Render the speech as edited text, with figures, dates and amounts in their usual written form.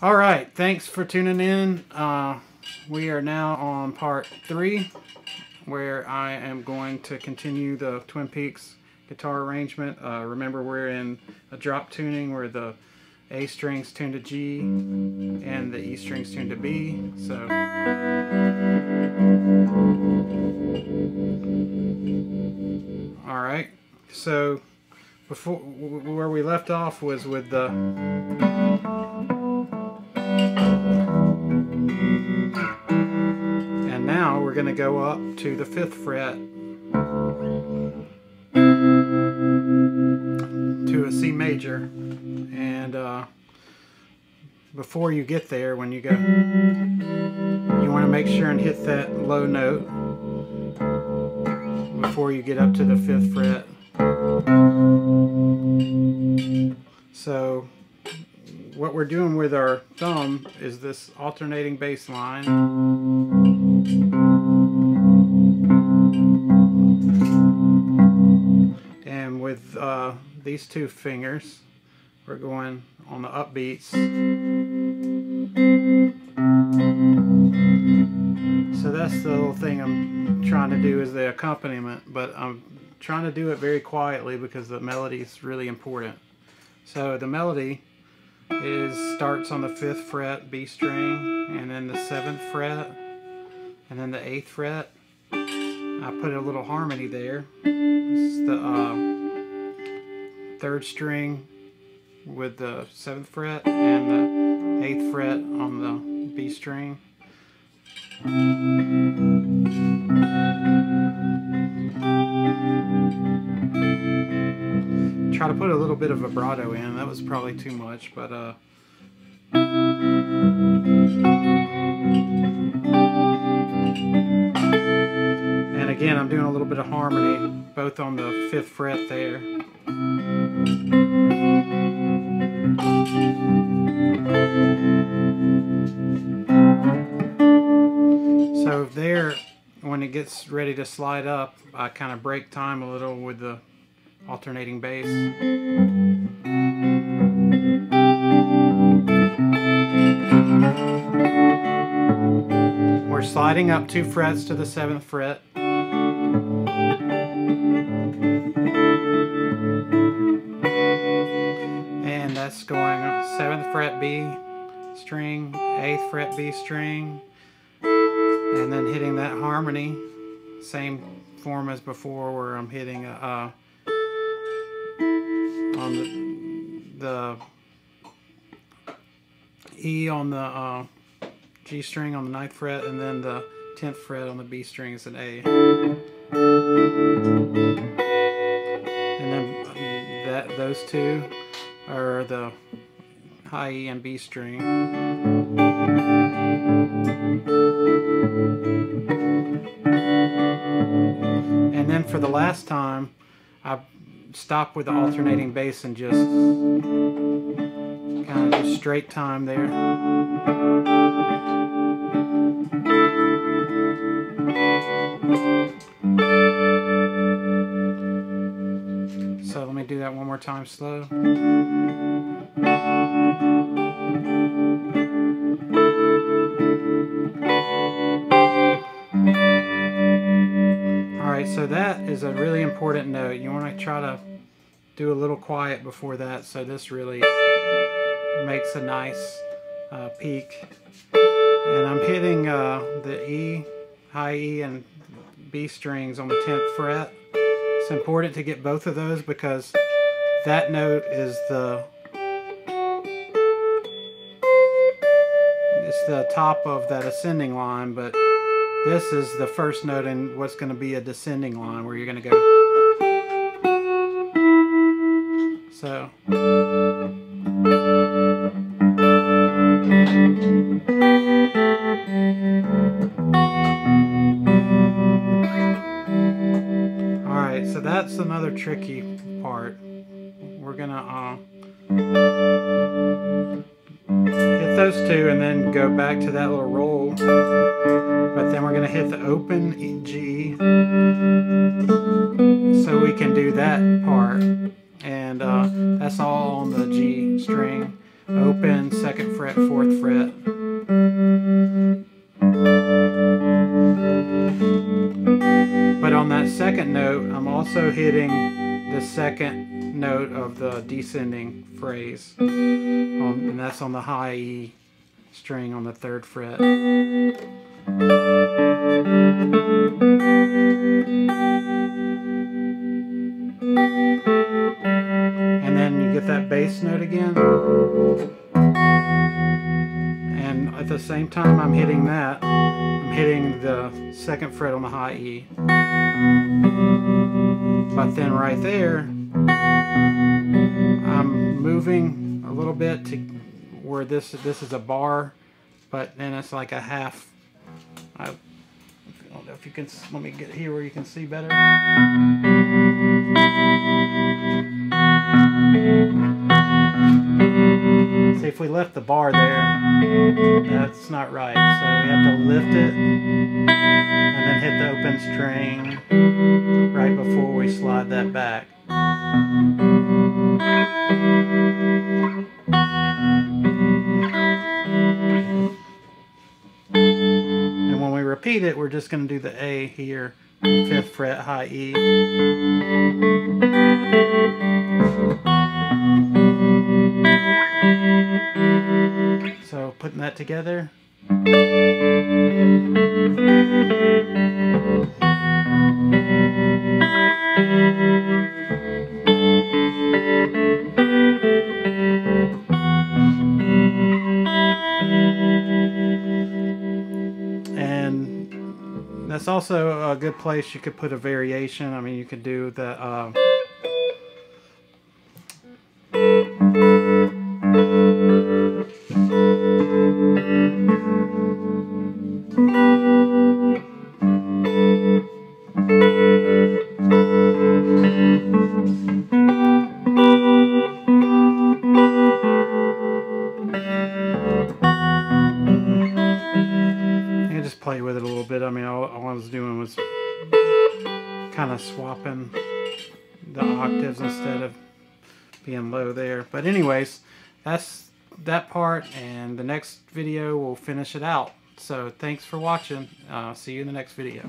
All right, thanks for tuning in. We are now on part 3, where I am going to continue the Twin Peaks guitar arrangement. Remember, we're in a drop tuning where the A string's tuned to G and the E string's tuned to B. So all right, so before, where we left off was with the and now we're going to go up to the 5th fret to a C major, and before you get there, when you go, you want to make sure and hit that low note before you get up to the 5th fret. So what we're doing with our thumb is this alternating bass line, and with these 2 fingers we're going on the upbeats. So that's the little thing I'm trying to do, is the accompaniment, but I'm trying to do it very quietly because the melody is really important. So the melody starts on the 5th fret B string, and then the 7th fret, and then the 8th fret. I put a little harmony there. It's the 3rd string with the 7th fret and the 8th fret on the B string. Try to put a little bit of vibrato in. That was probably too much, but and again, I'm doing a little bit of harmony both on the 5th fret there. So there, when it gets ready to slide up, I kind of break time a little with the alternating bass. We're sliding up 2 frets to the 7th fret. And that's going 7th fret B string, 8th fret B string, and then hitting that harmony, same form as before, where I'm hitting on the E on the G string on the 9th fret, and then the 10th fret on the B string is an A. And then those 2 are the high E and B string. And then for the last time, I stop with the alternating bass and just kind of do straight time there. So let me do that one more time slow. Alright, so that is a really important note. You want to try to do a little quiet before that, so this really makes a nice peak. And I'm hitting the E, high E and B strings on the 10th fret. It's important to get both of those because that note is it's the top of that ascending line, but this is the first note in what's going to be a descending line, where you're going to go. So alright, so that's another tricky part. We're going to hit those 2 and then go back to that little roll, but then we're going to hit the open G so we can do that part, and that's all on the G string. open, 2nd fret, 4th fret. But on that 2nd note, I'm also hitting the 2nd note of the descending phrase, and that's on the high E string on the 3rd fret. And then you get that bass note again, and at the same time I'm hitting that, I'm hitting the 2nd fret on the high E. But then right there, I'm moving a little bit to where this is a bar, but then it's like a half. I don't know if you can, let me get here where you can see better. See, if we left the bar there, that's not right. So we have to lift it and then hit the open string right before we slide that back. And when we repeat it, we're just going to do the A here, 5th fret, high E. So putting that together. And that's also a good place you could put a variation. I mean, you could do the play with it a little bit. I mean, all I was doing was kind of swapping the octaves instead of being low there. But anyways, that's that part, and the next video will finish it out. So thanks for watching. See you in the next video.